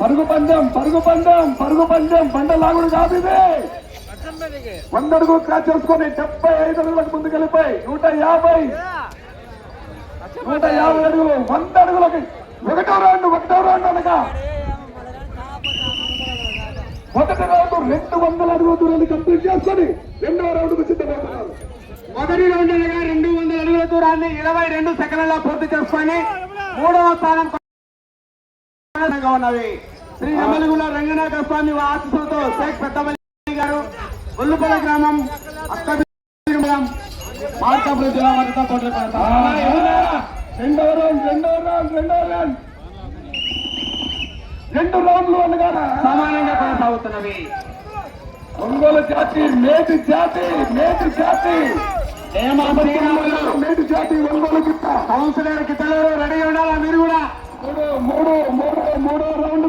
పరుగు పందెం పరుగు పందెం పరుగు పందెం బండ లాగుడు కాదు ఇది. 100 అడుగులు క్రాస్ చేసుకొని 75 అడుగులకు ముందుకెళ్ళిపోయి 150 అడుగులు 100 అడుగులకి ఒకటో రౌండ్ అనగా మొదటి రౌండ్ 200 అడుగుల దూరాన్ని కంప్లీట్ చేసుకొని రెండవ రౌండ్ కు సిద్ధమవుతున్నారు. మొదటి రౌండ్ అనగా 200 అడుగుల దూరాన్ని 22 సెకండ్లలో పూర్తి చేసుకొని మూడవ స్థానం ఉన్నవి. శ్రీ యమలగుల రంగనాథ స్వామి ఆశీస్సులతో షేక్ పెద్దమల్లి గారు గొల్లుపల్లి గ్రామం అక్కడిగం మార్కాపురం జిల్లా వారితో పోటీ పడతారు. రెండవ రౌండ్ 2 రౌండ్లు అనగా సమానంగా కొనసాగుతున్నవి. ఒంగోలు జాతి మేటి జాతి ఒంగోలు గిట్ట కౌన్సిలర్ గిట్టలు రెడీ ఉండాలా మీరు కూడా. మూడో రౌండ్